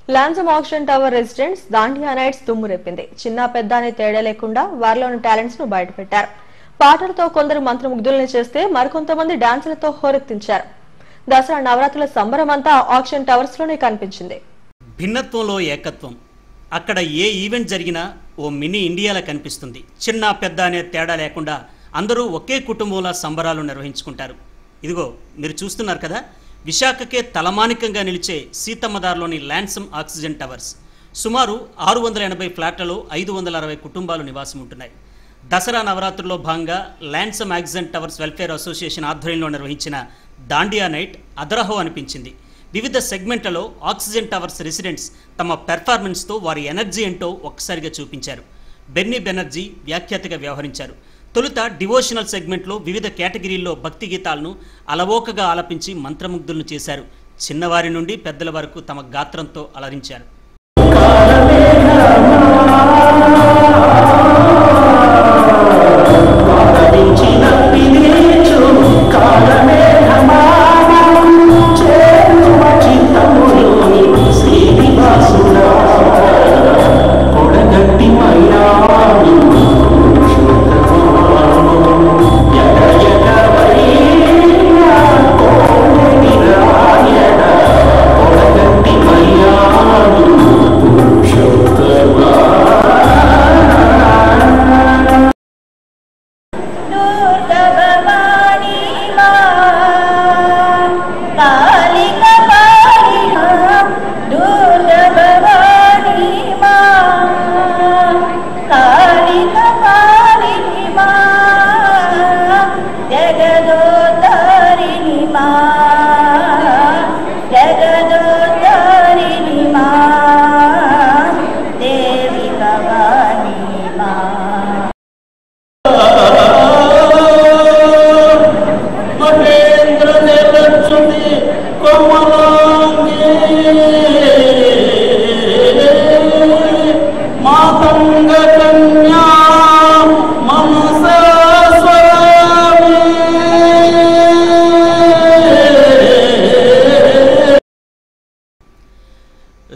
Lansum oxygen tower residents dandiya nights దుమ్ము రేపింది. చిన్న పెద్ద అనే తేడా లేకుండా వారిలోని టాలెంట్స్ ను బయటపెట్టారు. పాటలతో కొందరు మంత్రముగ్ధుల్ని చేస్తే మరికొంతమంది డాన్సులతో హోరెత్తించారు. దసరా నవరాత్రుల సంబరమంతా ఆక్షన్ టవర్స్ లోనే కనిపించింది. భిన్నత్వంలో ఏకత్వం. అక్కడ ఏ ఈవెంట్ జరిగినా ఓ మినీ ఇండియాలా కనిపిస్తుంది. చిన్న పెద్ద అనే తేడా లేకుండా అందరూ ఒకే కుటుంబంలో సంబరాలు నిర్వహించుకుంటారు. ఇదిగో మీరు చూస్తున్నారు కదా, విశాఖకే తలమానికంగా నిలిచే సీతమ్మదార్లోని లాన్సమ్ ఆక్సిజన్ టవర్స్. సుమారు 680 ఫ్లాట్లలో 560 కుటుంబాలు నివాసం ఉంటున్నాయి. దసరా నవరాత్రుల్లో భాగంగా Lansum oxygen towers welfare association ఆధ్వర్యంలో నిర్వహించిన దాండియా నైట్ అదరహో అనిపించింది. వివిధ సెగ్మెంట్లలో ఆక్సిజన్ టవర్స్ రెసిడెంట్స్ తమ పెర్ఫార్మెన్స్తో వారి ఎనర్జీ ఏంటో ఒక్కసారిగా చూపించారు. బెన్నీ బెనర్జీ వ్యాఖ్యాతగా వ్యవహరించారు. తొలుత డివోషనల్ సెగ్మెంట్లో వివిధ కేటగిరీల్లో భక్తి గీతాలను అలవోకగా ఆలపించి మంత్రముగ్ధులను చేశారు. చిన్నవారి నుండి పెద్దల వరకు తమ గాత్రంతో అలరించారు.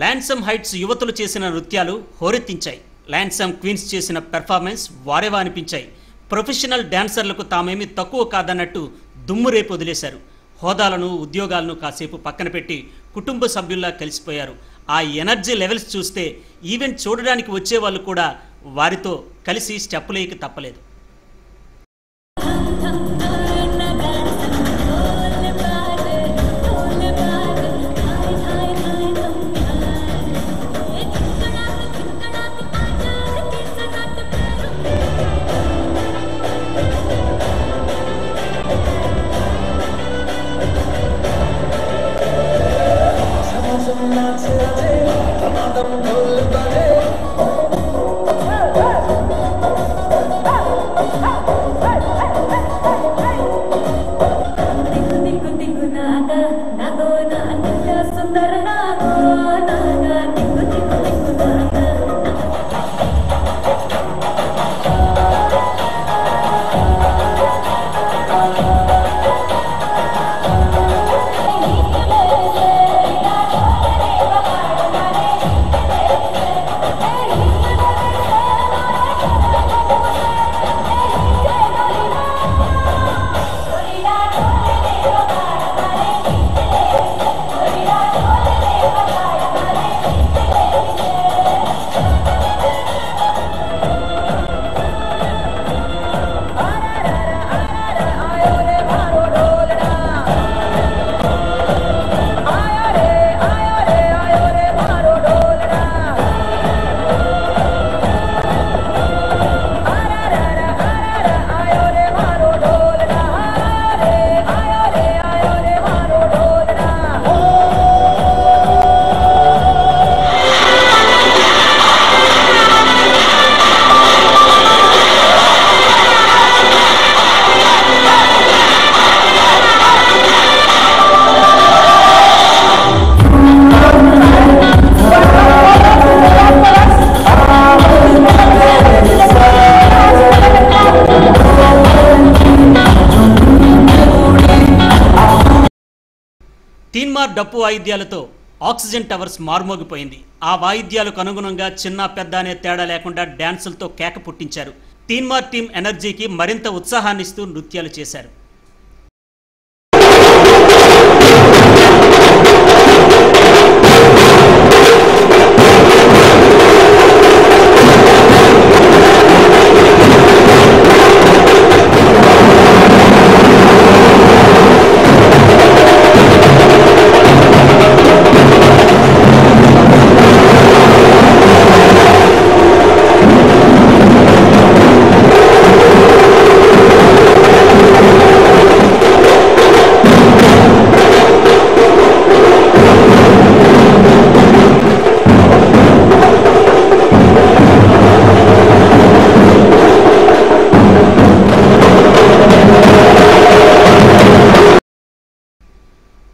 లాన్సమ్ హైట్స్ యువతులు చేసిన నృత్యాలు హోరెత్తించాయి. లాన్సమ్ క్వీన్స్ చేసిన పెర్ఫార్మెన్స్ వారేవా అనిపించాయి. ప్రొఫెషనల్ డాన్సర్లకు తామేమీ తక్కువ కాదన్నట్టు దుమ్ము రేపు వదిలేశారు. హోదాలను ఉద్యోగాలను కాసేపు పక్కన పెట్టి కుటుంబ సభ్యుల్లా కలిసిపోయారు. ఆ ఎనర్జీ లెవెల్స్ చూస్తే ఈవెంట్ చూడడానికి వచ్చే వాళ్ళు కూడా వారితో కలిసి స్టెప్పులేకి తప్పలేదు. తీన్మార్ డప్పు వాయిద్యాలతో ఆక్సిజన్ టవర్స్ మార్మోగిపోయింది. ఆ వాయిద్యాలకు అనుగుణంగా చిన్న పెద్ద అనే తేడా లేకుండా డ్యాన్సులతో కేక పుట్టించారు. తీన్మార్ టీం ఎనర్జీకి మరింత ఉత్సాహాన్నిస్తూ నృత్యాలు చేశారు.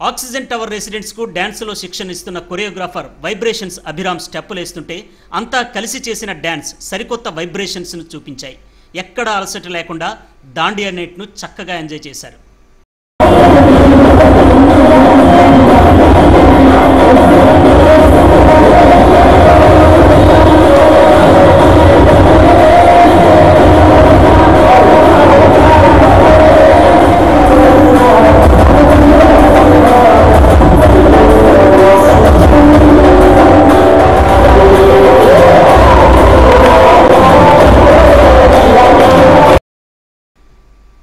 ఆక్సిజన్ టవర్ రెసిడెంట్స్ కు డాన్స్ లో శిక్షణ ఇస్తున్న కొరియోగ్రాఫర్ వైబ్రేషన్స్ అభిరామ్ స్టెప్పులు వేస్తుంటే అంతా కలిసి చేసిన డాన్స్ సరికొత్త వైబ్రేషన్స్ ను చూపించాయి. ఎక్కడ అలసట లేకుండా దాండియా నైట్ ను చక్కగా ఎంజాయ్ చేశారు.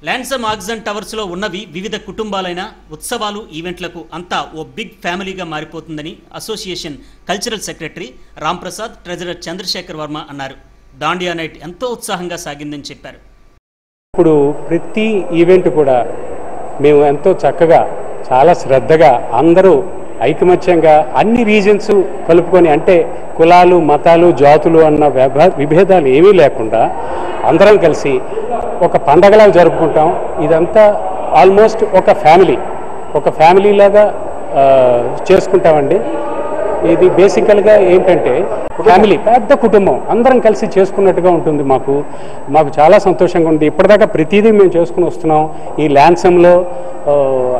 ల్యాన్సమ్ ఆక్సిజన్ టవర్స్ లో ఉన్నవి వివిధ కుటుంబాలైన ఉత్సవాలు ఈవెంట్లకు అంతా ఓ బిగ్ ఫ్యామిలీగా మారిపోతుందని association cultural secretary Ram Prasad, treasurer Chandrasekhar Varma అన్నారు. దాండియా నైట్ ఎంతో ఉత్సాహంగా సాగిందని చెప్పారు. ఇప్పుడు ప్రతి ఈవెంట్ కూడా మేము ఎంతో చక్కగా చాలా శ్రద్ధగా అందరూ ఐకమత్యంగా అన్ని రీజన్స్ కలుపుకొని, అంటే కులాలు మతాలు జాతులు అన్న విభేదాలు ఏమీ లేకుండా అందరం కలిసి ఒక పండగలా జరుపుకుంటాం. ఇదంతా ఆల్మోస్ట్ ఒక ఫ్యామిలీ లాగా చేసుకుంటామండి. ఇది బేసికల్గా ఏంటంటే ఫ్యామిలీ, పెద్ద కుటుంబం అందరం కలిసి చేసుకున్నట్టుగా ఉంటుంది. మాకు చాలా సంతోషంగా ఉంది. ఇప్పటిదాకా ప్రతిదీ మేము చేసుకుని వస్తున్నాం. ఈ ల్యాన్సంలో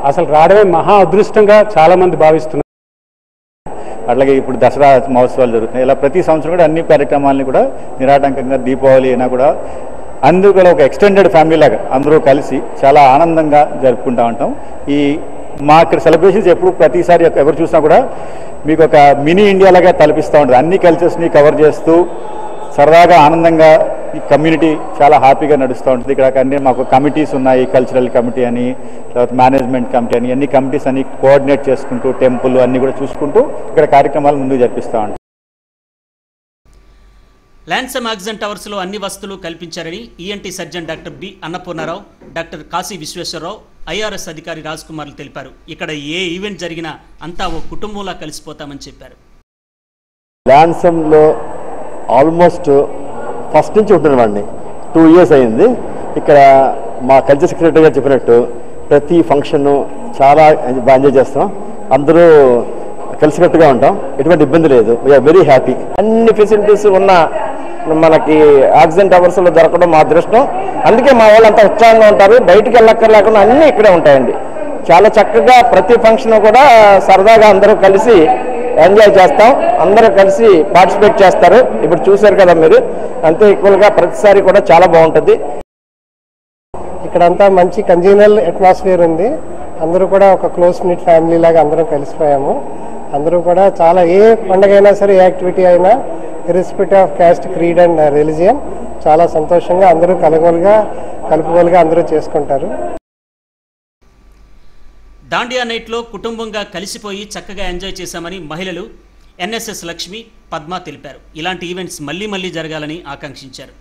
అసలు రావడమే మహా అదృష్టంగా చాలామంది భావిస్తున్నారు. అట్లాగే ఇప్పుడు దసరా మహోత్సవాలు జరుగుతున్నాయి. ఇలా ప్రతి సంవత్సరం కూడా అన్ని కార్యక్రమాలని కూడా నిరాటంకంగా దీపావళి అయినా కూడా అందుకు ఒక ఎక్స్టెండెడ్ ఫ్యామిలీ లాగా అందరూ కలిసి చాలా ఆనందంగా జరుపుకుంటూ ఉంటాం. మా ఇక్కడ సెలబ్రేషన్స్ ఎప్పుడు ప్రతిసారి ఎవరు చూసినా కూడా మీకు ఒక మినీ ఇండియా లాగా తలపిస్తూ ఉంటుంది. అన్ని కల్చర్స్ని కవర్ చేస్తూ సరదాగా ఆనందంగా ఈ కమ్యూనిటీ చాలా హ్యాపీగా నడుస్తూ ఉంటుంది. ఇక్కడ అన్ని మాకు కమిటీస్ ఉన్నాయి, కల్చరల్ కమిటీ అని, తర్వాత మేనేజ్మెంట్ కమిటీ అని, అన్ని కమిటీస్ అన్ని కోఆర్డినేట్ చేసుకుంటూ టెంపుల్ అన్ని కూడా చూసుకుంటూ ఇక్కడ కార్యక్రమాలు ముందుకు జరిపిస్తూ ఉంటాం. ల్యాన్సమ్ ఆక్సిజన్ టవర్స్ లో అన్ని వసతులు కల్పించారని ENT surgeon doctor B Annapurnarao, doctor Kashi Visweswararao, IRS అధికారి రాజ్ కుమార్లు తెలిపారు. ఇక్కడ ఏ ఈవెంట్ జరిగినా అంతా ఓ కుటుంబంలా కలిసిపోతామని చెప్పారు. ల్యాన్సమ్లో ఆల్మోస్ట్ ఫస్ట్ నుంచి ఉంటున్నామండి. 2 years అయింది. ఇక్కడ మా కల్చర్ సెక్రటరీ గారు చెప్పినట్టు ప్రతి ఫంక్షన్ చాలా బాగా ఎంజాయ్ చేస్తాం. అందరూ కలిసికట్టుగా ఉంటాం. ఎటువంటి ఇబ్బంది లేదు. We are very happy. అన్ని ఫెసిలిటీస్ ఉన్న మనకి ఆక్సిజన్ టవర్స్ లో దొరకడం మా అదృష్టం. అందుకే మా వాళ్ళు అంతా ఉత్సాహంగా ఉంటారు. బయటికి వెళ్ళక్కర్లేకుండా అన్నీ ఇక్కడే ఉంటాయండి. చాలా చక్కగా ప్రతి ఫంక్షన్ కూడా సరదాగా అందరూ కలిసి ఎంజాయ్ చేస్తాం. అందరూ కలిసి పార్టిసిపేట్ చేస్తారు. ఇప్పుడు చూశారు కదా మీరు, అంతే ఈక్వల్గా ప్రతిసారి కూడా చాలా బాగుంటుంది. ఇక్కడంతా మంచి కంజీనల్ అట్మాస్ఫియర్ ఉంది. అందరూ కూడా ఒక క్లోజ్ నిట్ ఫ్యామిలీ లాగా అందరం కలిసిపోయాము. అందరూ కూడా చాలా ఏ పండుగ అయినా సరే, ఏ యాక్టివిటీ అయినా irrespective of caste, creed and religion చాలా సంతోషంగా అందరూ కలుపుగోలుగా అందరూ చేసుకుంటారు. దాండియా నైట్లో కుటుంబంగా కలిసిపోయి చక్కగా ఎంజాయ్ చేశామని మహిళలు ఎన్ఎస్ఎస్ లక్ష్మి, పద్మ తెలిపారు. ఇలాంటి ఈవెంట్స్ మళ్ళీ జరగాలని ఆకాంక్షించారు.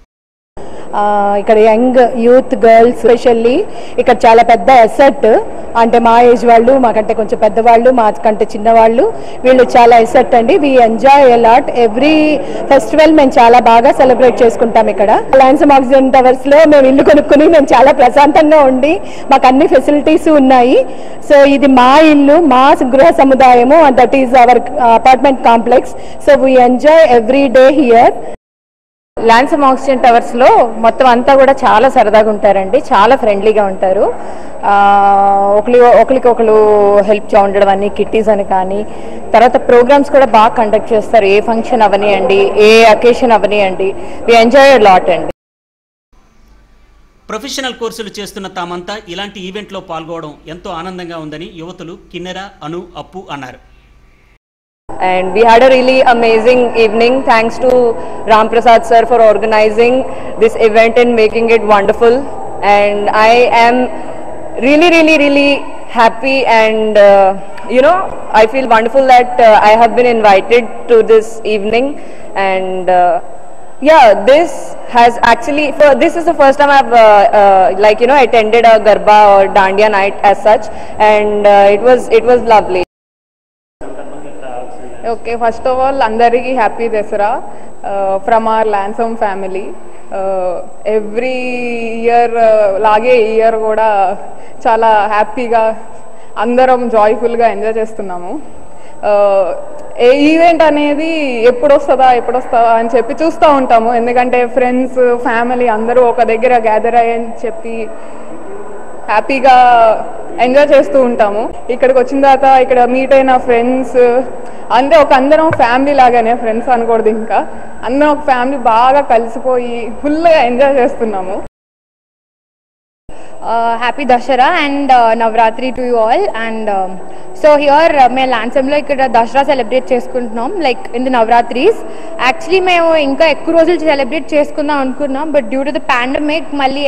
ఇక్కడ యంగ్ యూత్ గర్ల్స్ స్పెషల్లీ ఇక్కడ చాలా పెద్ద ఎసెట్. అంటే మా ఏజ్ వాళ్ళు, మాకంటే కొంచెం పెద్దవాళ్ళు, మాకంటే చిన్నవాళ్ళు, వీళ్ళు చాలా ఎసెట్ అండి. We enjoy a lot. Every festival మేము చాలా బాగా సెలబ్రేట్ చేసుకుంటాం. ఇక్కడ ల్యాన్సమ్ ఆక్సిజన్ టవర్స్ లో మేము ఇల్లు కొనుక్కుని మేము చాలా ప్రశాంతంగా ఉండి మాకు అన్ని ఫెసిలిటీస్ ఉన్నాయి. సో ఇది మా ఇల్లు, మా గృహ సముదాయము, that is our apartment complex. So we enjoy every day here. Lansum oxygen టవర్స్లో మొత్తం అంతా కూడా చాలా సరదాగా ఉంటారండి, చాలా ఫ్రెండ్లీగా ఉంటారు. ఒకరికొకరు హెల్ప్ ఉండడం అని, కిట్టీస్ అని కానీ, తర్వాత ప్రోగ్రామ్స్ కూడా బాగా కండక్ట్ చేస్తారు. ఏ ఫంక్షన్ అవనియండి, ఏ అకేషన్ అవనియండి, వి ఎంజాయ్ లాట్ అండి. ప్రొఫెషనల్ కోర్సులు చేస్తున్న తామంతా ఇలాంటి ఈవెంట్లో పాల్గొనడం ఎంతో ఆనందంగా ఉందని యువతులు కిన్నెర, అను, అప్పు అన్నారు. And we had a really amazing evening. Thanks to Ram Prasad sir for organizing this event and making it wonderful. And I am really happy, and I feel wonderful that I have been invited to this evening. And this has actually, this is the first time I've attended a Garba or Dandiya night as such, and it was lovely. Okay, first of all, andariki happy Dasara from our Lansome family. Every year lage year kuda chala happy ga andaram joyful ga enjoy chestunnamo. A event అనేది ఎప్పుడు వస్తుందా అని చెప్పి చూస్తూ ఉంటాము. ఎందుకంటే friends, family అందరూ ఒక దగ్గర గ్యాదర్ అయ్యని చెప్పి హ్యాపీగా ఎంజాయ్ చేస్తూ ఉంటాము. ఇక్కడికి వచ్చిన తర్వాత ఇక్కడ మీట్ అయిన ఫ్రెండ్స్ అందరం ఫ్యామిలీ లాగానే, ఫ్రెండ్స్ అనకూడదు, ఇంకా అందరం ఒక ఫ్యామిలీ బాగా కలిసిపోయి ఫుల్గా ఎంజాయ్ చేస్తున్నాము. Happy Dashara and Navratri to you all. And so here మేము లాన్సమ్లో ఇక్కడ దసరా సెలబ్రేట్ చేసుకుంటున్నాం, like in the Navratris. Actually మేము ఇంకా ఎక్కువ రోజులు సెలబ్రేట్ చేసుకుందాం అనుకున్నాం, but due to the pandemic మళ్ళీ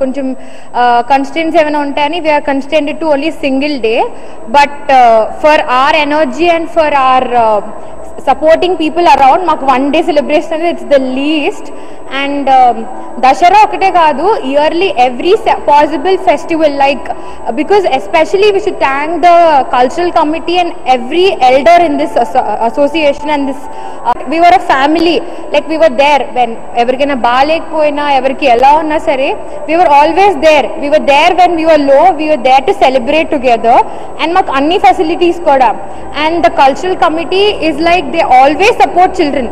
కొంచెం కన్స్టెంట్స్ ఏమైనా ఉంటాయని we are constrained to only single day. But for our energy and for our supporting people around, మాకు 1 day సెలబ్రేషన్ అనేది it's the least. And Dussehra ఒకటే కాదు, yearly every possible festival, like because especially we should thank the cultural committee and every elder in this association and this. we were a family, like we were there when ఎవరికైనా బాలేకపోయినా, ఎవరికి ఎలా ఉన్నా సరే, we were always there. We were there when we were low, we were there to celebrate together. And మాకు అన్ని facilities కూడా. And the cultural committee is like they always support children.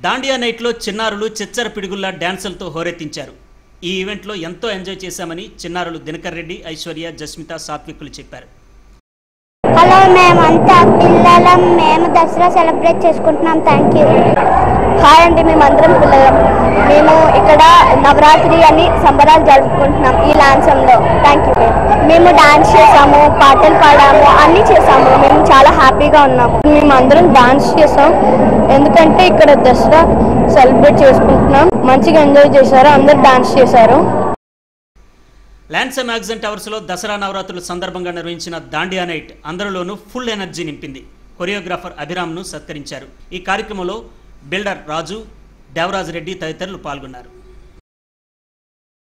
Dandiya నైట్లో చిన్నారులు చిచ్చర పిడుగుల్లా డ్యాన్సులతో హోరెత్తించారు. ఈ ఈవెంట్లో ఎంతో ఎంజాయ్ చేశామని చిన్నారులు దినకర్ రెడ్డి, ఐశ్వర్య, జస్మిత, సాత్వికులు చెప్పారు. హలో, మేమంతా పిల్లలం, మేము దసరా సెలబ్రేట్ చేసుకుంటున్నాం. Thank you. హాయ్ అండి, మేమందరం పిల్లలం. మేము ఇక్కడ నవరాత్రి అని సంబరాలు జరుపుకుంటున్నాం ఈ లాన్సంలో. Thank you. మేము డాన్స్ చేసాము, పాటలు పాడాము, అన్నీ చేసాము. మేము చాలా హ్యాపీగా ఉన్నాము. మేమందరం డాన్స్ చేసాం, ఎందుకంటే ఇక్కడ దసరా సెలబ్రేట్ చేసుకుంటున్నాం. మంచిగా ఎంజాయ్ చేశారు, అందరు డాన్స్ చేశారు. ల్యాన్సమ్ ఆక్సిజన్ టవర్స్లో దసరా నవరాత్రుల సందర్భంగా నిర్వహించిన దాండియా నైట్ అందరిలోనూ ఫుల్ ఎనర్జీ నింపింది. కొరియోగ్రాఫర్ అభిరామ్ను సత్కరించారు. ఈ కార్యక్రమంలో బిల్డర్ రాజు, దేవరాజ్ రెడ్డి తదితరులు పాల్గొన్నారు.